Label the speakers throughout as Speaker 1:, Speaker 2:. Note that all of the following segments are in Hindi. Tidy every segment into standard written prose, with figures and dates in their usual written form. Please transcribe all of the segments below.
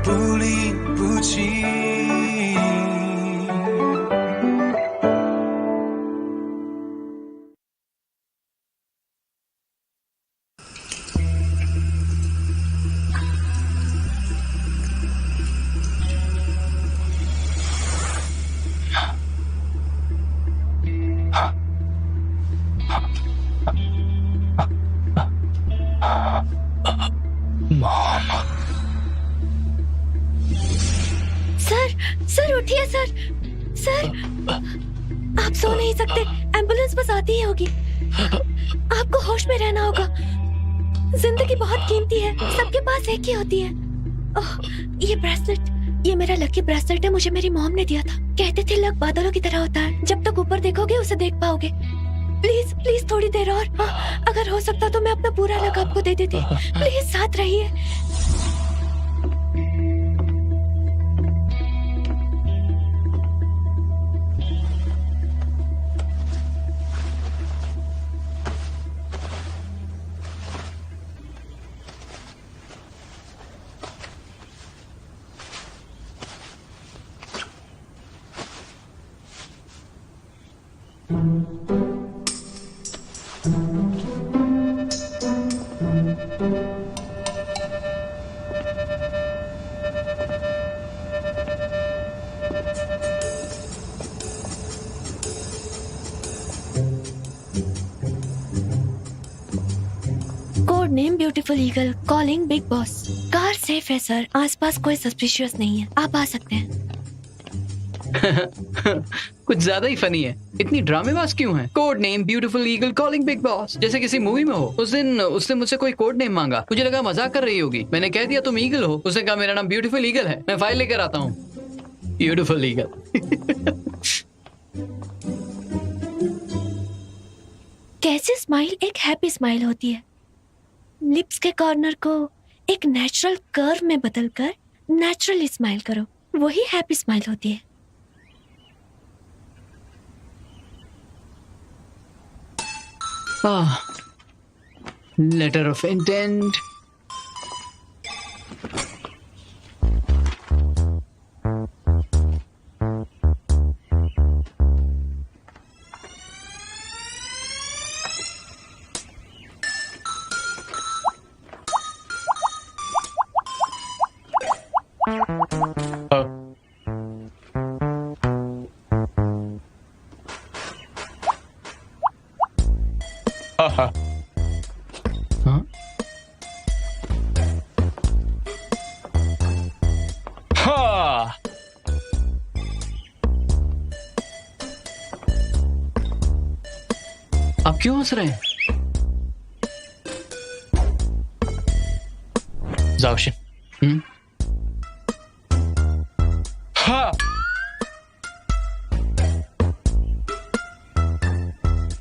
Speaker 1: 不离不弃。
Speaker 2: सर उठिए सर। सर आप सो नहीं सकते, एम्बुलेंस बस आती ही होगी। आपको होश में रहना होगा। जिंदगी बहुत कीमती है, सबके पास एक ही होती है। ओह, ये ब्रेसलेट, ये मेरा लकी ब्रेसलेट है, मुझे मेरी मॉम ने दिया था। कहते थे लक बादलों की तरह होता है, जब तक ऊपर देखोगे उसे देख पाओगे। प्लीज प्लीज थोड़ी देर और, अगर हो सकता तो मैं अपना पूरा लक आपको दे देती। प्लीज साथ रहिए। Name beautiful eagle, calling big boss. Car safe है सर, आसपास कोई सस्पिशियस नहीं है, आप आ सकते हैं।
Speaker 3: कुछ ज्यादा ही फनी है। इतनी ड्रामेबाज क्यों है? Code name beautiful eagle calling big boss, जैसे किसी मूवी में हो। उस दिन उसने मुझसे कोई कोड नेम मांगा, मुझे लगा मजाक कर रही होगी। मैंने कह दिया तुम ईगल हो। उसने कहा मेरा नाम ब्यूटीफुल ईगल है, मैं फाइल लेकर आता हूँ। Beautiful eagle.
Speaker 2: कैसे स्माइल एक हैप्पी स्माइल होती है। लिप्स के कॉर्नर को एक नेचुरल कर्व में बदलकर नेचुरली स्माइल करो, वही हैप्पी स्माइल होती है।
Speaker 3: Letter of intent.
Speaker 4: हाँ? हाँ।
Speaker 3: आप क्यों हंस रहे हैं?
Speaker 4: जाओशिन। हाँ।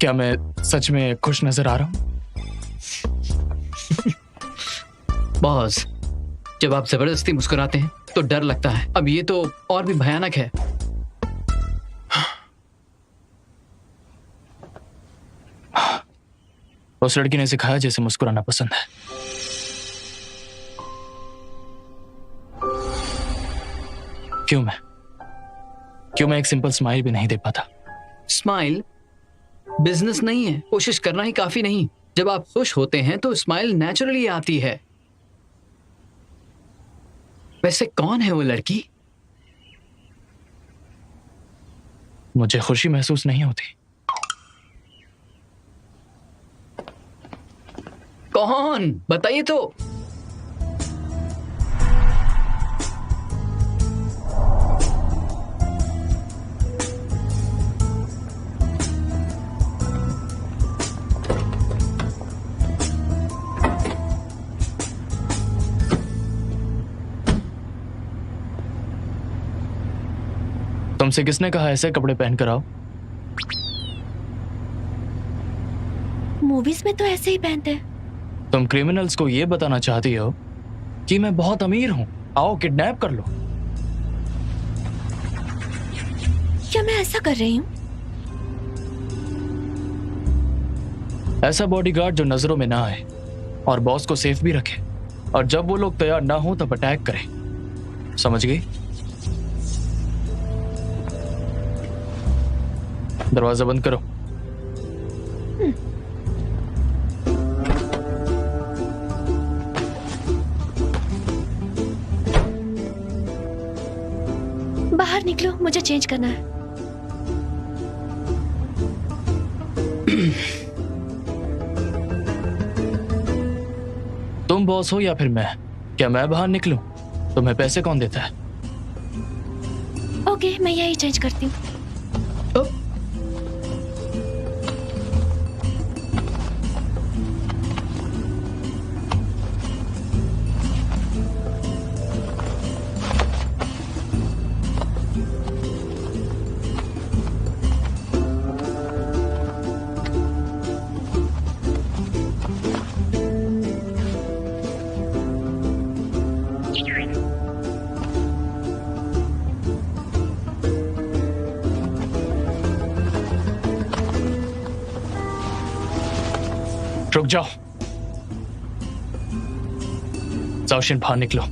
Speaker 4: क्या मैं सच में खुश नजर आ रहा हूं?
Speaker 3: बॉस, जब आप जबरदस्ती मुस्कुराते हैं तो डर लगता है। अब ये तो और भी भयानक है।
Speaker 4: उस लड़की ने सिखाया जैसे मुस्कुराना पसंद है। क्यों मैं एक सिंपल स्माइल भी नहीं दे पाता?
Speaker 3: स्माइल बिजनेस नहीं है, कोशिश करना ही काफी नहीं। जब आप खुश होते हैं तो स्माइल नेचुरली आती है। वैसे कौन है वो लड़की?
Speaker 4: मुझे खुशी महसूस नहीं होती।
Speaker 3: कौन? बताइए तो।
Speaker 4: तुमसे किसने कहा ऐसे कपड़े पहन कर आओ?
Speaker 2: मूवीज में तो ऐसे ही पहनते हैं।
Speaker 4: तुम क्रिमिनल्स को ये बताना चाहती हो कि मैं बहुत अमीर हूं, आओ किडनैप कर लो।
Speaker 2: क्या मैं ऐसा कर रही हूं?
Speaker 4: ऐसा बॉडीगार्ड जो नजरों में ना आए और बॉस को सेफ भी रखे, और जब वो लोग तैयार ना हो तब अटैक करे। समझ गई? दरवाजा बंद करो।
Speaker 2: बाहर निकलो, मुझे चेंज करना है।
Speaker 4: तुम बॉस हो या फिर मैं? क्या मैं बाहर निकलूं? तुम्हें पैसे कौन देता है?
Speaker 2: ओके, मैं यही चेंज करती हूँ।
Speaker 4: रुक जाओ, जाओ बाहर निकलो।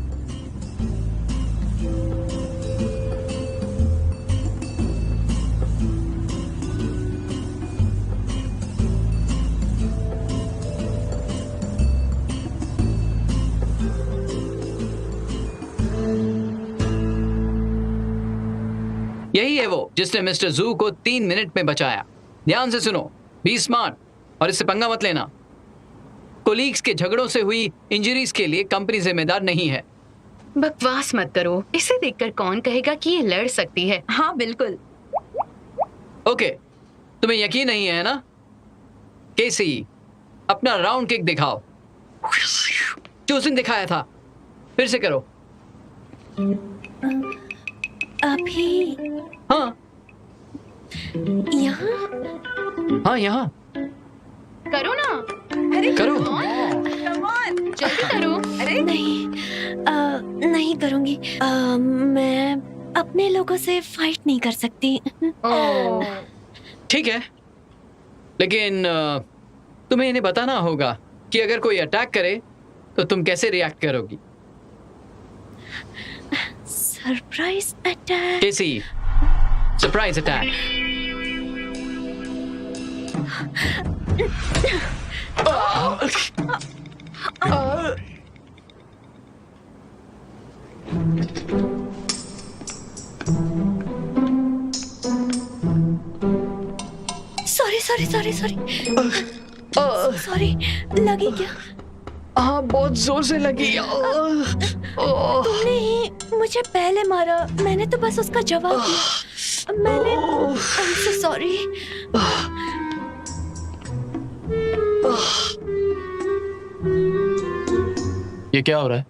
Speaker 3: यही है वो जिसने मिस्टर जू को 3 मिनट में बचाया। ध्यान से सुनो, बी स्मार्ट और इससे पंगा मत लेना। कोलीग्स के झगड़ों से हुई इंजरीज के लिए कंपनी जिम्मेदार नहीं है।
Speaker 5: बकवास मत करो, इसे देखकर कौन कहेगा कि ये लड़ सकती है। हाँ बिल्कुल।
Speaker 3: ओके, तुम्हें यकीन नहीं है ना? केसी, अपना राउंड किक दिखाओ। चूसिंग दिखाया था, फिर से करो।
Speaker 2: अभी
Speaker 3: हाँ
Speaker 2: यहाँ?
Speaker 3: हाँ, यहाँ
Speaker 5: करो ना। अरे
Speaker 3: करो।
Speaker 5: जल्दी करो। अरे
Speaker 2: नहीं, नहीं करूँगी। मैं अपने लोगों से फाइट नहीं कर सकती।
Speaker 3: ठीक है, लेकिन तुम्हें इन्हें बताना होगा कि अगर कोई अटैक करे तो तुम कैसे रिएक्ट करोगी।
Speaker 2: Surprise attack?
Speaker 3: केसी, सरप्राइज अटैक। सॉरी,
Speaker 2: लगी क्या?
Speaker 3: हाँ, बहुत जोर से लगी।
Speaker 2: तुमने ही मुझे पहले मारा, मैंने तो बस उसका जवाब दिया। मैंने I'm so sorry।
Speaker 4: ये क्या हो रहा है?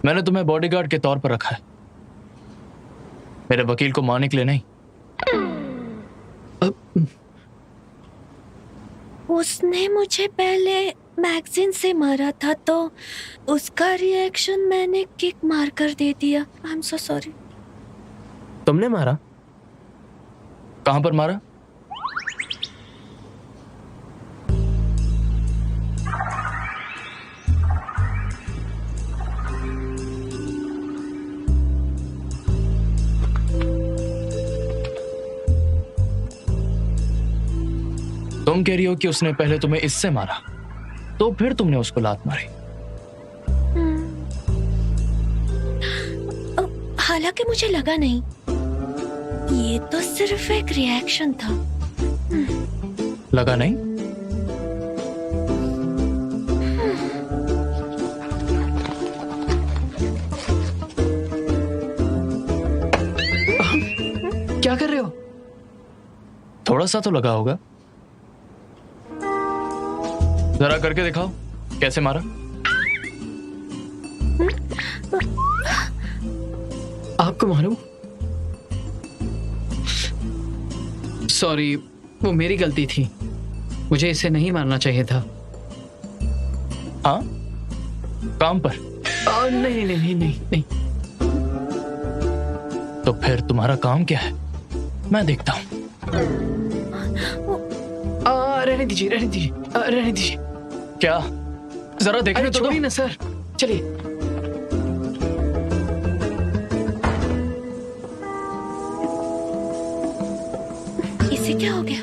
Speaker 4: मैंने तुम्हें बॉडीगार्ड के तौर पर रखा है, मेरे वकील को मारने के लिए नहीं।
Speaker 2: उसने मुझे पहले मैगजीन से मारा था तो उसका रिएक्शन मैंने किक मार कर दे दिया। I am so sorry.
Speaker 4: तुमने मारा? कहां पर मारा? तुम कह रही हो कि उसने पहले तुम्हें इससे मारा, तो फिर तुमने उसको लात मारी।
Speaker 2: हालांकि मुझे लगा नहीं, ये तो सिर्फ एक रिएक्शन था।
Speaker 4: लगा नहीं?
Speaker 3: क्या कर रहे हो?
Speaker 4: थोड़ा सा तो लगा होगा। जरा करके दिखाओ कैसे मारा।
Speaker 3: आपको मालूम? सॉरी, वो मेरी गलती थी, मुझे इसे नहीं मारना चाहिए था।
Speaker 4: हाँ, काम पर?
Speaker 3: नहीं नहीं नहीं नहीं नहीं।
Speaker 4: तो फिर तुम्हारा काम क्या है, मैं देखता हूँ।
Speaker 3: रहने दीजिए, रहने दीजिए, रहने दीजिए।
Speaker 4: क्या? जरा देखने
Speaker 3: अरे
Speaker 4: तो दो।
Speaker 3: छोड़िए ना सर, चलिए।
Speaker 2: इसे क्या हो गया?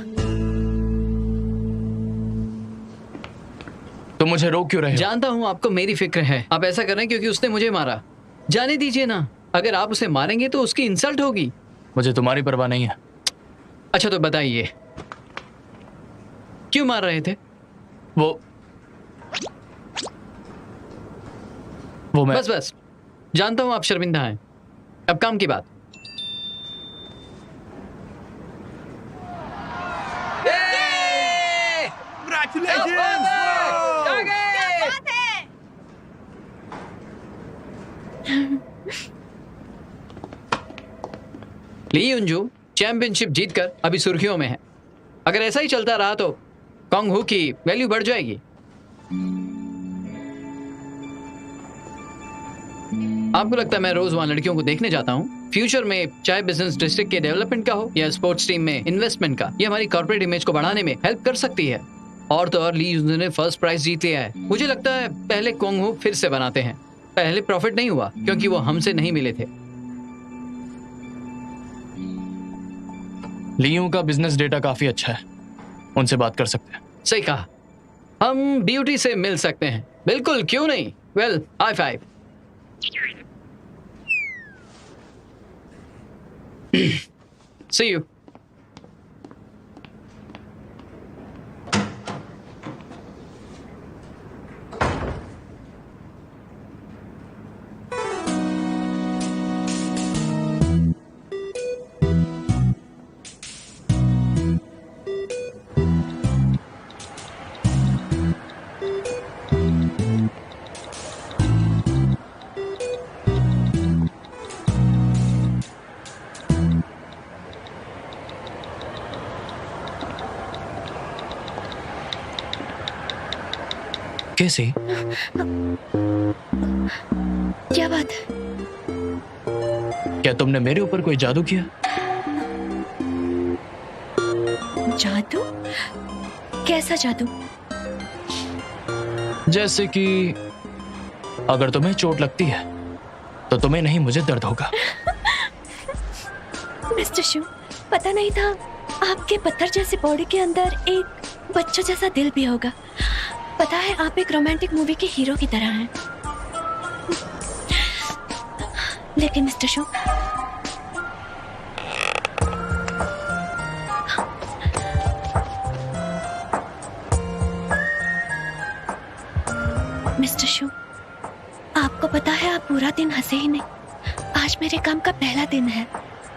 Speaker 4: तुम मुझे रोक क्यों रहे हो?
Speaker 3: जानता हूँ आपको मेरी फिक्र है, आप ऐसा कर रहे हैं क्योंकि उसने मुझे मारा। जाने दीजिए ना, अगर आप उसे मारेंगे तो उसकी इंसल्ट होगी।
Speaker 4: मुझे तुम्हारी परवाह नहीं है।
Speaker 3: अच्छा तो बताइए, क्यों मार रहे थे?
Speaker 4: वो मैं
Speaker 3: बस बस, जानता हूँ आप शर्मिंदा हैं। अब काम की बात। ली युंजू चैंपियनशिप जीतकर अभी सुर्खियों में है। अगर ऐसा ही चलता रहा तो कॉन्ग हू की वैल्यू बढ़ जाएगी। आपको लगता है मैं रोज वहां लड़कियों को देखने जाता हूँ? फ्यूचर में चाहे बिजनेस डिस्ट्रिक्ट के डेवलपमेंट का हो या स्पोर्ट्स टीम में इन्वेस्टमेंट का, ये हमारी कॉर्पोरेट इमेज को बढ़ाने में हेल्प कर सकती है। और तो और ली युंजू ने फर्स्ट प्राइज जीत लिया है। मुझे लगता है पहले कॉन्ग हू फिर से बनाते हैं। पहले प्रॉफिट नहीं हुआ क्योंकि वो हमसे नहीं मिले थे।
Speaker 4: लियू का बिजनेस डेटा काफी अच्छा है, उनसे बात कर सकते हैं।
Speaker 3: सही कहा, हम ब्यूटी से मिल सकते हैं। बिल्कुल, क्यों नहीं। Well, high five. See you.
Speaker 4: कैसे?
Speaker 2: क्या बात है?
Speaker 4: क्या तुमने मेरे ऊपर कोई जादू किया?
Speaker 2: जादू? कैसा जादू?
Speaker 4: जैसे कि अगर तुम्हें चोट लगती है तो तुम्हें नहीं, मुझे दर्द होगा।
Speaker 2: मिस्टर शू, पता नहीं था आपके पत्थर जैसे बॉडी के अंदर एक बच्चा जैसा दिल भी होगा। पता है, आप एक रोमांटिक मूवी के हीरो की तरह हैं। लेकिन मिस्टर शू, मिस्टर शू, आपको पता है आप पूरा दिन हंसे ही नहीं। आज मेरे काम का पहला दिन है।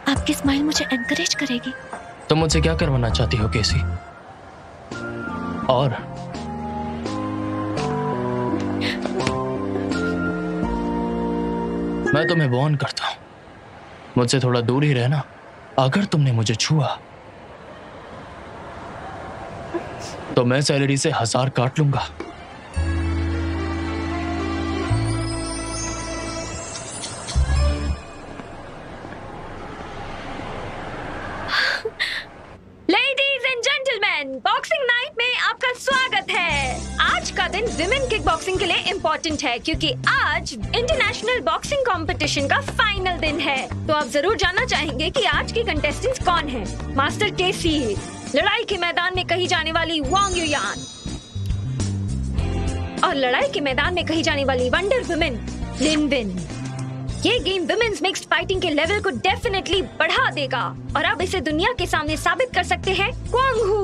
Speaker 2: आपकी स्माइल मुझे एनकरेज करेगी।
Speaker 4: तुम मुझसे क्या करवाना चाहती हो केसी? और मैं तुम्हें वार्न करता हूं, मुझसे थोड़ा दूर ही रहना। अगर तुमने मुझे छुआ तो मैं सैलरी से 1000 काट लूंगा।
Speaker 2: Ladies and gentleman, boxing night में आपका स्वागत है। आज का दिन विमेन किक बॉक्सिंग के लिए इम्पोर्टेंट है क्योंकि आज इंटरनेशनल बॉक्सिंग कंपटीशन का फाइनल दिन है। तो आप जरूर जानना चाहेंगे कि आज की कंटेस्टेंट्स कौन हैं। मास्टर केसी, लड़ाई के मैदान में कही जाने वाली वांग युयान, और लड़ाई के मैदान में कही जाने वाली वंडर वुमेन लिन विन। ये गेम विमेन्स मिक्स्ड फाइटिंग के लेवल को डेफिनेटली बढ़ा देगा और अब इसे दुनिया के सामने साबित कर सकते हैं क्वांग हू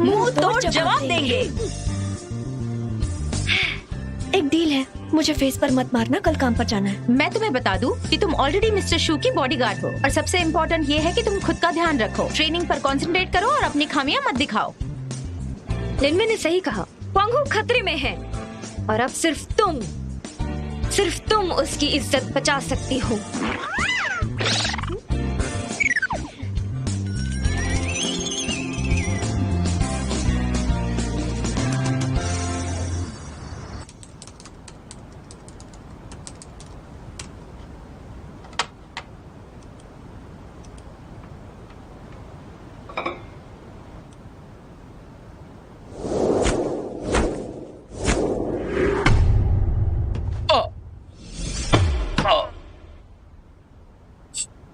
Speaker 2: मुंह तोड़ जवाब देंगे। एक डील है, मुझे फेस पर मत मारना, कल काम पर जाना है।
Speaker 6: मैं तुम्हें बता दूं कि तुम ऑलरेडी मिस्टर शू की बॉडीगार्ड हो और सबसे इम्पोर्टेंट ये है कि तुम खुद का ध्यान रखो, ट्रेनिंग पर कंसंट्रेट करो और अपनी खामियां मत दिखाओ।
Speaker 2: लिनवे ने सही कहा, क्वांग हू खतरे में है और अब सिर्फ तुम उसकी इज्जत बचा सकती हो।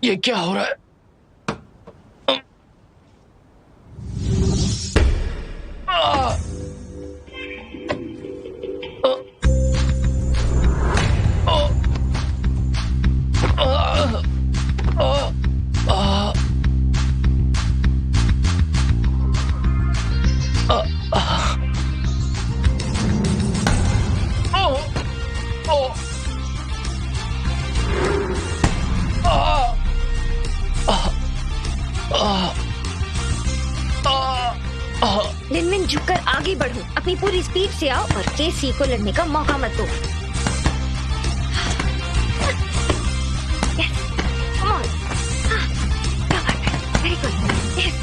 Speaker 4: ये क्या हो रहा है?
Speaker 2: लिनमिन झुककर आगे बढ़ो, अपनी पूरी स्पीड से आओ और केसी को लड़ने का मौका मत दो। Yes. Come on. क्या बात है? Very good. Yes.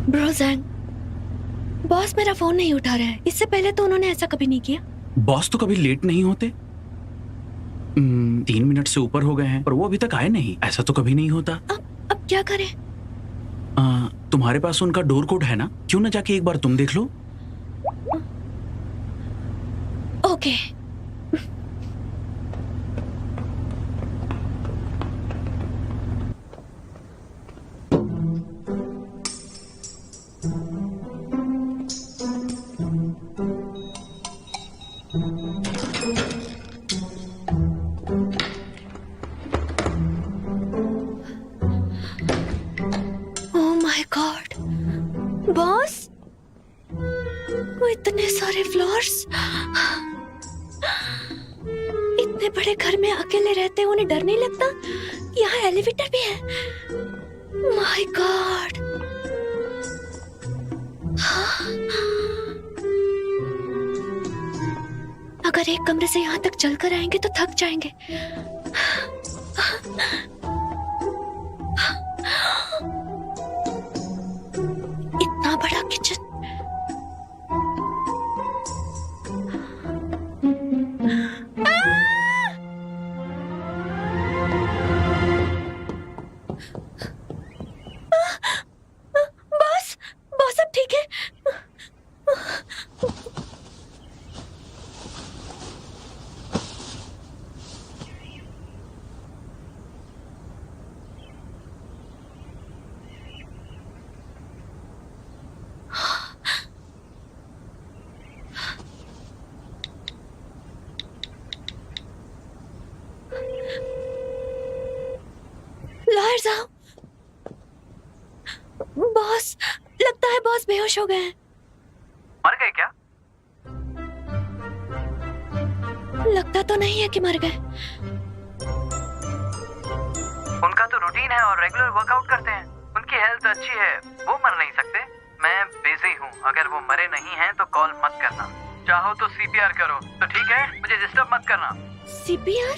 Speaker 2: Bro Zhang, boss मेरा फोन नहीं उठा रहा है। इससे पहले तो उन्होंने ऐसा कभी नहीं किया।
Speaker 7: बॉस तो कभी लेट नहीं होते। 3 मिनट से ऊपर हो गए हैं पर वो अभी तक आए नहीं। ऐसा तो कभी नहीं होता।
Speaker 2: अब क्या करें?
Speaker 7: तुम्हारे पास उनका डोर कोड है ना? क्यों ना जाके एक बार तुम देख लो।
Speaker 2: ओके। बॉस, वो इतने सारे फ्लोर्स, इतने बड़े घर में अकेले रहते उन्हें डर नहीं लगता? यहाँ एलिवेटर भी है। My God. अगर एक कमरे से यहाँ तक चलकर आएंगे तो थक जाएंगे। इतना बड़ा किचन। बॉस अब ठीक है? लायर साहब, बॉस, लगता है बॉस बेहोश हो गए हैं।
Speaker 3: मर गए क्या?
Speaker 2: लगता तो नहीं है कि मर गए।
Speaker 3: उनका तो रूटीन है और रेगुलर वर्कआउट करते हैं। उनकी हेल्थ अच्छी है, वो मर नहीं सकते। मैं बिजी हूँ, अगर वो मरे नहीं हैं तो कॉल मत करना। चाहो तो सीपीआर करो तो ठीक है, मुझे डिस्टर्ब मत करना।
Speaker 2: सीपीआर?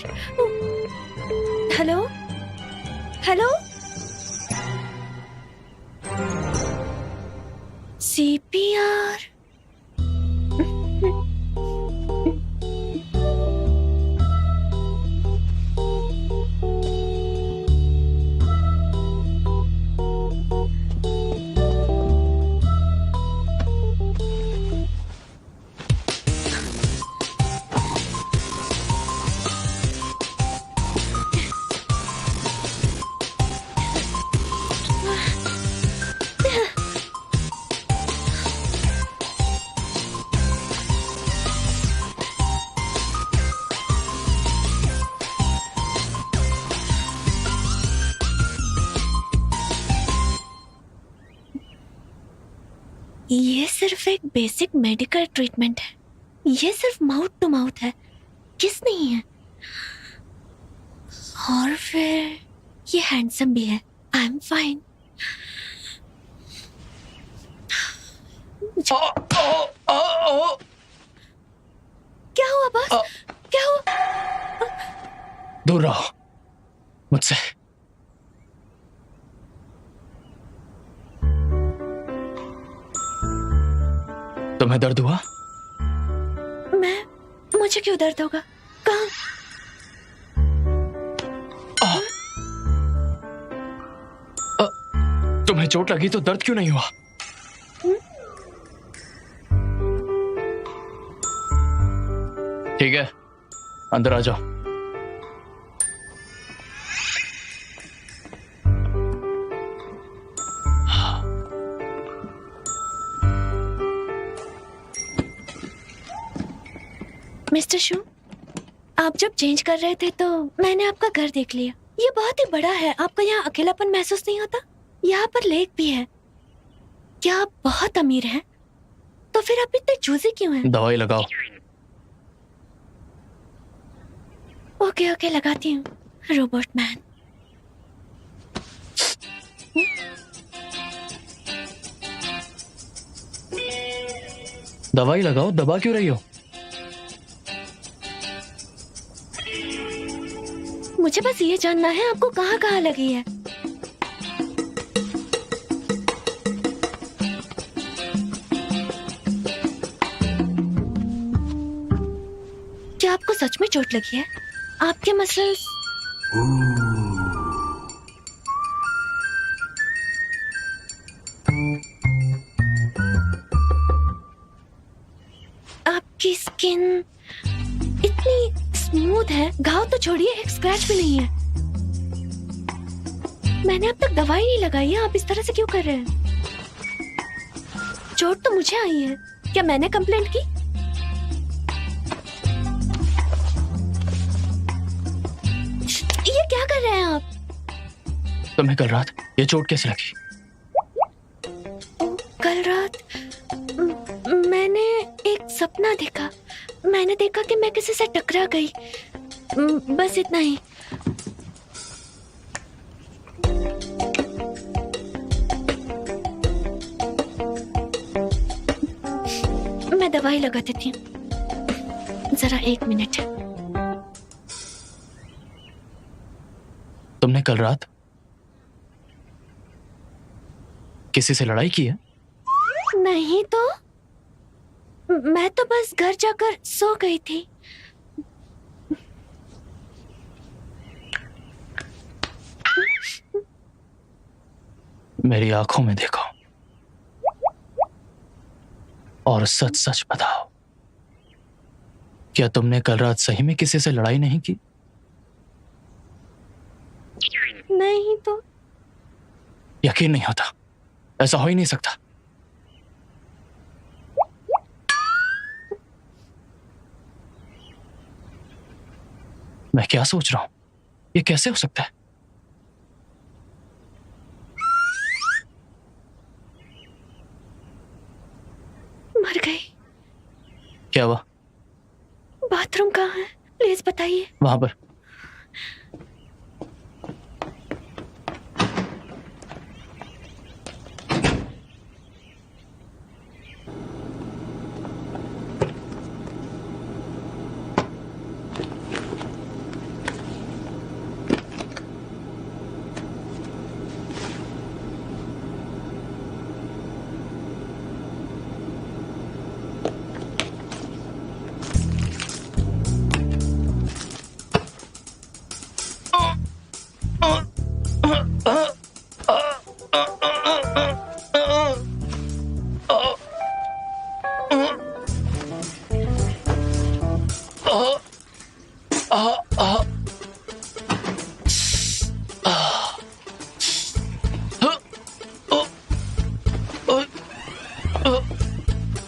Speaker 2: Hello hello, CPR. ये सिर्फ एक बेसिक मेडिकल ट्रीटमेंट है। ये सिर्फ माउथ टू माउथ है, किस नहीं है। और फिर ये हैंडसम भी है। I am fine. क्या हुआ बॉस? क्या हुआ?
Speaker 4: दूर रहो मुझसे। तुम्हें दर्द हुआ?
Speaker 2: मुझे क्यों दर्द होगा? कहाँ?
Speaker 4: तुम्हें चोट लगी तो दर्द क्यों नहीं हुआ? ठीक है, अंदर आ जाओ।
Speaker 2: मिस्टर शू, आप जब चेंज कर रहे थे तो मैंने आपका घर देख लिया। ये बहुत ही बड़ा है। आपको यहाँ अकेलापन महसूस नहीं होता? यहाँ पर लेक भी है। क्या आप बहुत अमीर हैं? तो फिर आप इतने चूजी क्यों हैं?
Speaker 4: दवाई लगाओ।
Speaker 2: ओके ओके, लगाती हूँ। Robot man.
Speaker 4: दवाई लगाओ, दबा क्यों रही हो?
Speaker 2: मुझे बस ये जानना है आपको कहाँ कहाँ लगी है। क्या आपको सच में चोट लगी है? आपके मसल्स आपकी स्किन इतनी स्मूथ है, घाव तो छोड़िए, एक स्क्रैच भी नहीं है। मैंने अब तक दवाई नहीं लगाई है, आप इस तरह से क्यों कर रहे हैं? चोट तो मुझे आई है। क्या मैंने कंप्लेंट की? ये क्या कर रहे हैं आप?
Speaker 4: तुम्हें कल रात ये चोट कैसे लगी?
Speaker 2: कल रात मैंने एक सपना देखा। मैंने देखा कि मैं किसी से टकरा गई। बस इतना ही। मैं दवाई लगा देती हूँ। जरा 1 मिनट।
Speaker 4: तुमने कल रात किसी से लड़ाई की है?
Speaker 2: नहीं तो मैं तो बस घर जाकर सो गई थी।
Speaker 4: मेरी आंखों में देखो और सच सच बताओ, क्या तुमने कल रात सही में किसी से लड़ाई नहीं की?
Speaker 2: नहीं तो
Speaker 4: यकीन नहीं होता, ऐसा हो ही नहीं सकता। मैं क्या सोच रहा हूं, ये कैसे हो सकता है?
Speaker 2: मर गई।
Speaker 4: क्या हुआ?
Speaker 2: बाथरूम कहाँ है? प्लीज बताइए।
Speaker 4: वहां पर।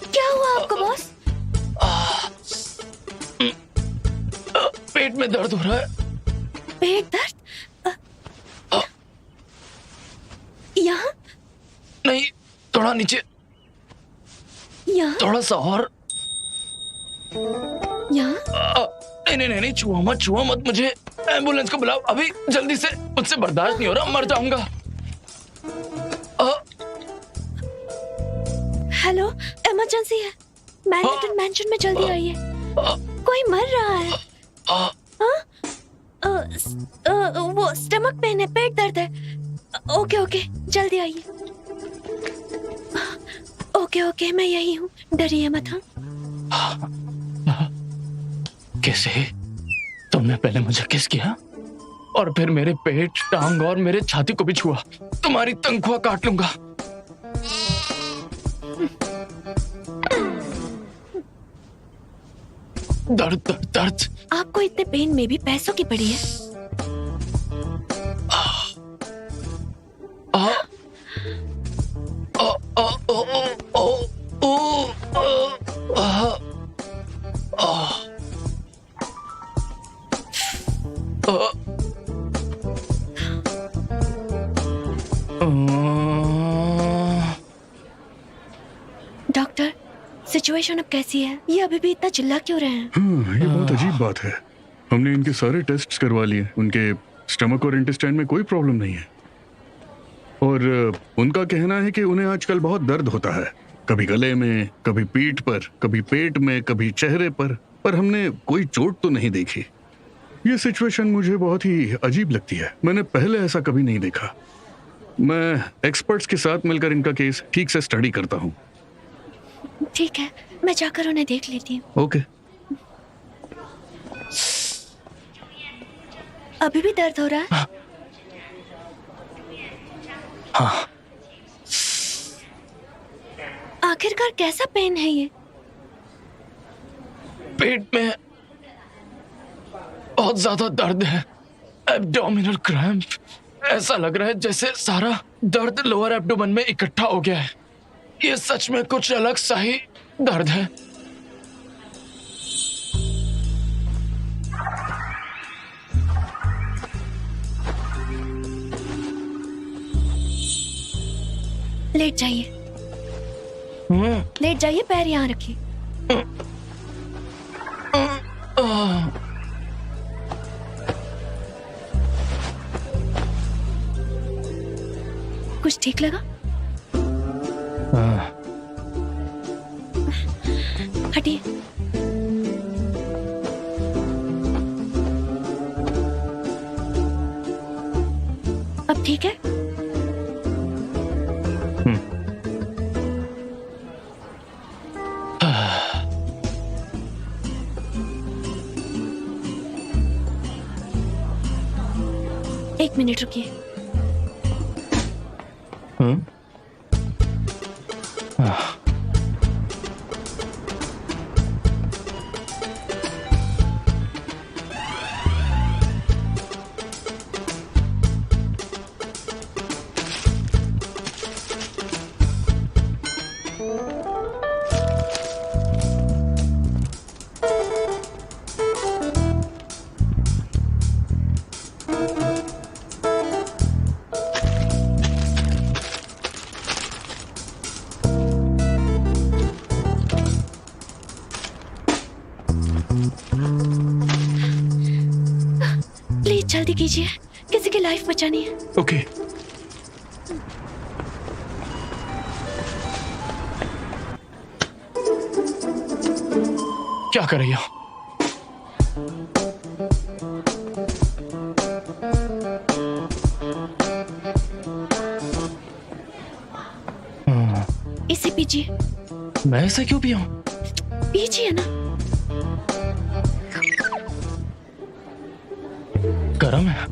Speaker 2: क्या हुआ आपको बॉस?
Speaker 4: पेट में दर्द हो रहा है।
Speaker 2: पेट दर्द? यहाँ?
Speaker 4: नहीं, थोड़ा नीचे,
Speaker 2: यहाँ?
Speaker 4: थोड़ा सा और।
Speaker 2: यहाँ?
Speaker 4: नहीं, छुआ मत मुझे। एम्बुलेंस को बुलाओ अभी, जल्दी से। मुझसे बर्दाश्त नहीं हो रहा, मर जाऊंगा।
Speaker 2: हेलो, इमरजेंसी है। मैनहट्टन मैंशन में जल्दी आइए। कोई मर रहा है। वो स्टमक पेन है, पेट दर्द है। ओके ओके, जल्दी आइए। ओके ओके, मैं यही हूँ, डरिए मत। हाँ,
Speaker 4: कैसे? तुमने पहले मुझे किस किया और फिर मेरे पेट, टांग और मेरे छाती को भी छुआ। तुम्हारी तनख्वाह काट लूंगा। दर्द दर्द दर्द।
Speaker 2: आपको इतने पेन में भी पैसों की पड़ी है।
Speaker 4: आ, आ, आ, आ, आ, आ,
Speaker 2: डॉक्टर, सिचुएशन अब कैसी है? ये अभी भी इतना चिल्ला क्यों रहे हैं?
Speaker 8: ये बहुत अजीब बात है। हमने इनके सारे टेस्ट करवा लिए, उनके स्टमक और इंटेस्टाइन में कोई प्रॉब्लम नहीं है। और उनका कहना है कि उन्हें आजकल बहुत दर्द होता है, कभी गले में, कभी पीठ पर, कभी पेट में, कभी चेहरे पर हमने कोई चोट तो नहीं देखी। ये सिचुएशन मुझे बहुत ही अजीब लगती है, मैंने पहले ऐसा कभी नहीं देखा। मैं एक्सपर्ट्स के साथ मिलकर इनका केस ठीक से स्टडी करता हूँ।
Speaker 2: ठीक है, मैं जाकर उन्हें देख लेती हूँ।
Speaker 8: ओके।
Speaker 2: अभी भी दर्द हो रहा है?
Speaker 4: हाँ।
Speaker 2: आखिरकार कैसा पेन है ये?
Speaker 4: पेट में बहुत ज्यादा दर्द है, एब्डोमिनल क्रैम्प। ऐसा लग रहा है जैसे सारा दर्द लोअर एब्डोमेन में इकट्ठा हो गया है। ये सच में कुछ अलग सा ही दर्द है।
Speaker 2: लेट जाइए, लेट जाइए, पैर यहाँ रखिए। कुछ ठीक लगा? हटिए। अब ठीक है? एक मिनट रुकिए। प्लीज जल्दी कीजिए, किसी की लाइफ बचानी है।
Speaker 8: ओके।
Speaker 4: क्या कर रही हो?
Speaker 2: इसे पीजिए।
Speaker 4: मैं इसे क्यों पियूं?
Speaker 2: पीजिए ना।
Speaker 4: गरम है।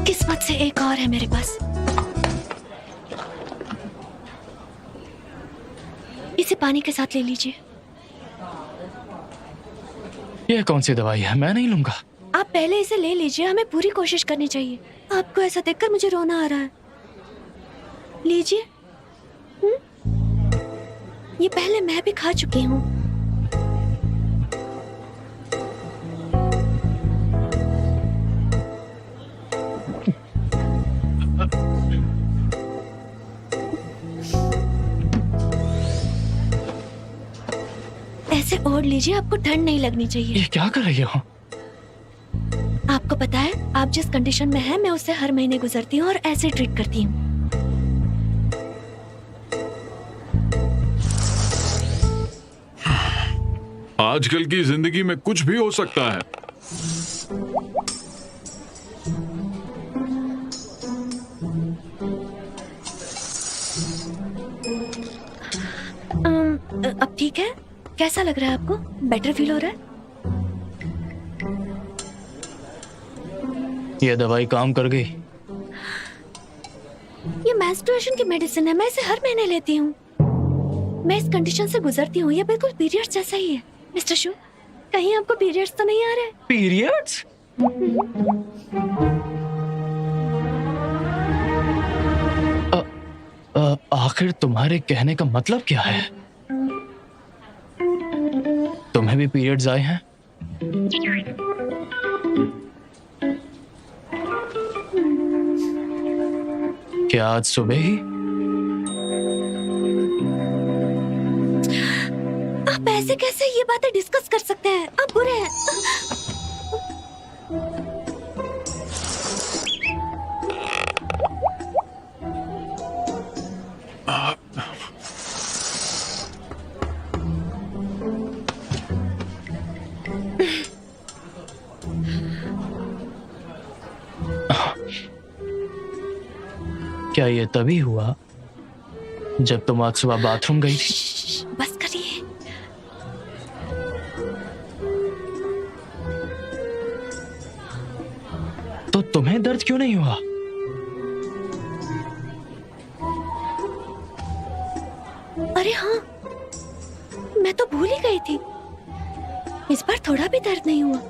Speaker 2: किस्मत से एक और है मेरे पास। इसे पानी के साथ ले लीजिए।
Speaker 4: ये कौन सी दवाई है? मैं नहीं लूंगा।
Speaker 2: आप पहले इसे ले लीजिए, हमें पूरी कोशिश करनी चाहिए। आपको ऐसा देखकर मुझे रोना आ रहा है। लीजिए। ये पहले मैं भी खा चुकी हूँ। ओढ़ लीजिए, आपको ठंड नहीं लगनी चाहिए।
Speaker 4: ये क्या कर रही हो?
Speaker 2: आपको पता है आप जिस कंडीशन में हैं, मैं उससे हर महीने गुजरती हूँ और ऐसे ट्रीट करती हूँ।
Speaker 8: आजकल की जिंदगी में कुछ भी हो सकता है।
Speaker 2: अब ठीक है? कैसा लग रहा है आपको? बेटर फील हो रहा है?
Speaker 4: ये दवाई काम कर गई?
Speaker 2: ये मेंस्ट्रुएशन की मेडिसिन है, मैं इसे हर महीने लेती हूँ। मैं इस कंडीशन से गुजरती हूँ, ये बिल्कुल पीरियड्स जैसा ही है। मिस्टर शू, कहीं आपको पीरियड्स तो नहीं आ रहे?
Speaker 4: पीरियड्स? आखिर तुम्हारे कहने का मतलब क्या है? तुम्हें भी पीरियड्स आए हैं? क्या आज सुबह ही?
Speaker 2: आप ऐसे कैसे ये बातें डिस्कस कर सकते हैं? आप बुरे हैं।
Speaker 4: क्या ये तभी हुआ जब तुम आज सुबह बाथरूम गई थी?
Speaker 2: बस करिए।
Speaker 4: तो तुम्हें दर्द क्यों नहीं हुआ?
Speaker 2: अरे हाँ, मैं तो भूल ही गई थी। इस बार थोड़ा भी दर्द नहीं हुआ।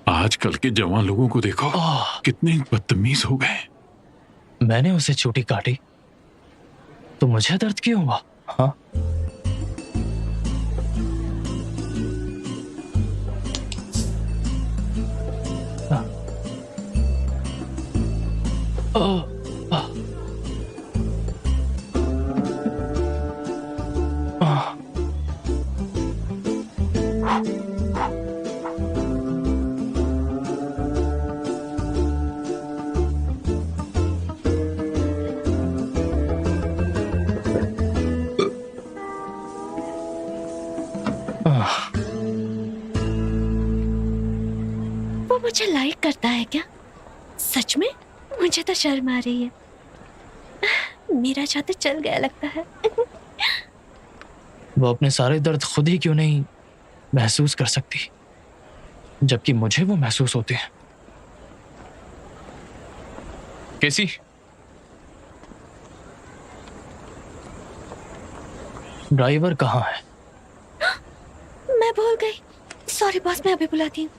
Speaker 8: आजकल के जवान लोगों को देखो, कितने बदतमीज हो गए।
Speaker 4: मैंने उसे चोटी काटी तो मुझे दर्द क्यों हुआ? हाँ,
Speaker 2: वो मुझे लाइक करता है क्या? सच में? मुझे तो शर्म आ रही है। मेरा जादू चल गया लगता है।
Speaker 4: वो अपने सारे दर्द खुद ही क्यों नहीं महसूस कर सकती, जबकि मुझे वो महसूस होते हैं। कैसी? ड्राइवर कहाँ है?
Speaker 2: मैं भूल गई। सॉरी बॉस, मैं अभी बुलाती हूँ।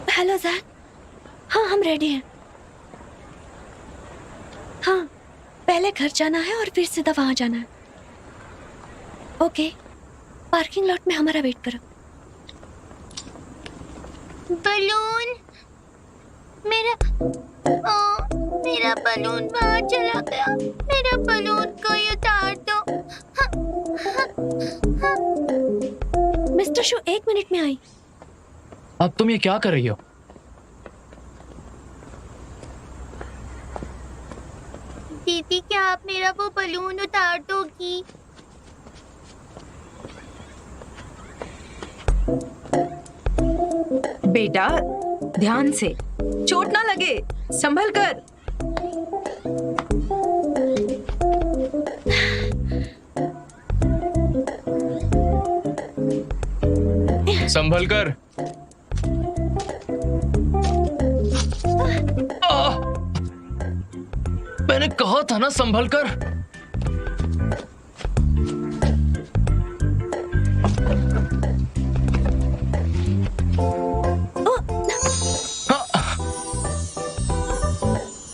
Speaker 2: Hello Jack. हाँ, हम रेडी हैं। हाँ, पहले घर जाना है और फिर सीधा वहां जाना है। ओके, पार्किंग लॉट में हमारा वेट करो।
Speaker 6: बलून मेरा
Speaker 2: मेरा बलून बाहर चला गया। मेरा बलून कोई उतार दो। मिस्टर शू 1 मिनट में आई।
Speaker 4: अब तुम ये क्या कर रही हो?
Speaker 2: दीदी, क्या आप मेरा वो बलून उतार दोगी?
Speaker 6: बेटा ध्यान से, चोट ना लगे, संभल कर।
Speaker 4: संभल कर। मैंने कहा था ना संभल कर।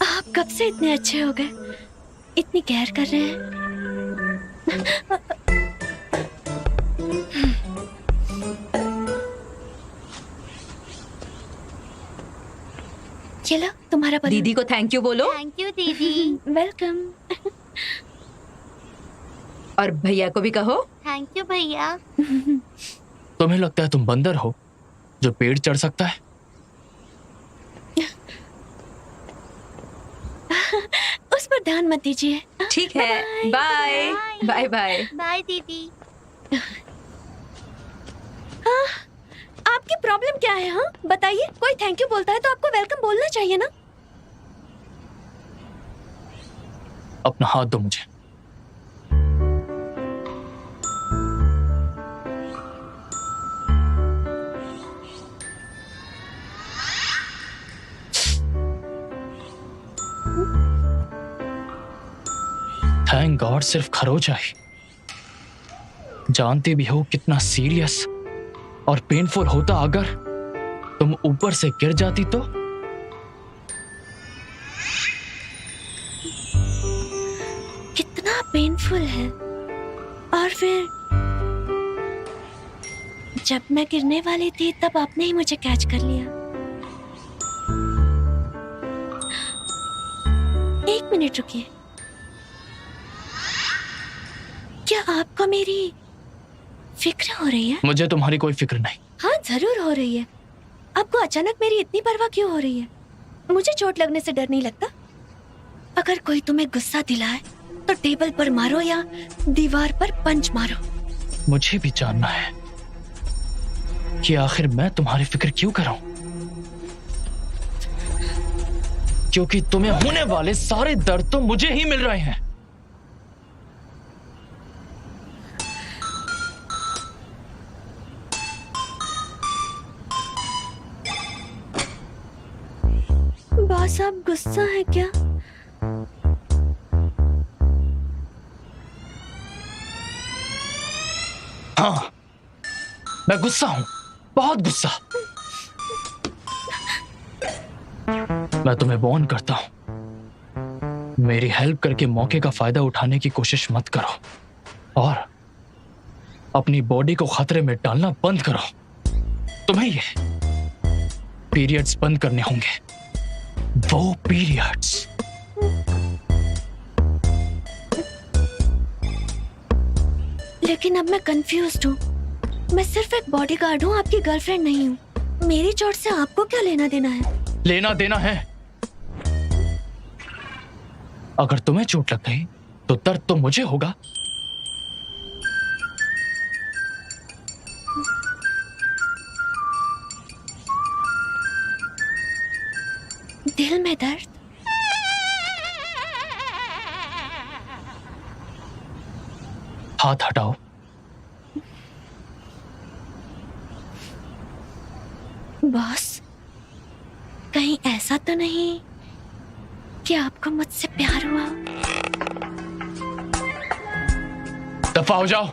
Speaker 2: आप कब से इतने अच्छे हो गए? इतनी केयर कर रहे हैं। चलो, तुम्हारा बलून।
Speaker 6: दीदी को थैंक यू बोलो।
Speaker 2: थैंक यू दीदी। वेलकम।
Speaker 6: और भैया को भी कहो।
Speaker 2: थैंक यू भैया।
Speaker 4: तुम्हें लगता है तुम बंदर हो जो पेड़ चढ़ सकता है?
Speaker 2: उस पर ध्यान मत दीजिए।
Speaker 6: ठीक है, बाय बाय बाय।
Speaker 2: बाय दीदी। हाँ, आपकी प्रॉब्लम क्या है? हाँ बताइए। कोई थैंक यू बोलता है तो आपको वेलकम बोलना चाहिए ना।
Speaker 4: अपना हाथ दो मुझे। थैंक गॉड सिर्फ खरोच आई। जानती भी हो कितना सीरियस और पेनफुल होता अगर तुम ऊपर से गिर जाती तो।
Speaker 2: कितना पेनफुल है। और फिर जब मैं गिरने वाली थी तब आपने ही मुझे कैच कर लिया। 1 मिनट रुकिए। क्या आपको मेरी फिक्र हो रही है?
Speaker 4: मुझे तुम्हारी कोई फिक्र नहीं।
Speaker 2: हाँ जरूर हो रही है। आपको अचानक मेरी इतनी परवाह क्यों हो रही है? मुझे चोट लगने से डर नहीं लगता। अगर कोई तुम्हें गुस्सा दिलाए तो टेबल पर मारो या दीवार पर पंच मारो।
Speaker 4: मुझे भी जानना है कि आखिर मैं तुम्हारी फिक्र क्यों करूं? क्योंकि तुम्हें होने वाले सारे दर्द तो मुझे ही मिल रहे हैं।
Speaker 2: बॉस, आप गुस्सा है क्या?
Speaker 4: हाँ, मैं गुस्सा हूं, बहुत गुस्सा। मैं तुम्हें वार्न करता हूं, मेरी हेल्प करके मौके का फायदा उठाने की कोशिश मत करो और अपनी बॉडी को खतरे में डालना बंद करो। तुम्हें ये पीरियड्स बंद करने होंगे, वो पीरियड्स।
Speaker 2: लेकिन अब मैं कंफ्यूज्ड हूँ। मैं सिर्फ एक बॉडीगार्ड हूँ, आपकी गर्लफ्रेंड नहीं हूँ। मेरी चोट से आपको क्या लेना देना है?
Speaker 4: लेना देना है। अगर तुम्हें चोट लग गई तो दर्द तो मुझे होगा।
Speaker 2: दिल में दर्द?
Speaker 4: हाथ हटाओ।
Speaker 2: बॉस, कहीं ऐसा तो नहीं कि आपको मुझसे प्यार हुआ?
Speaker 4: दफा हो जाओ।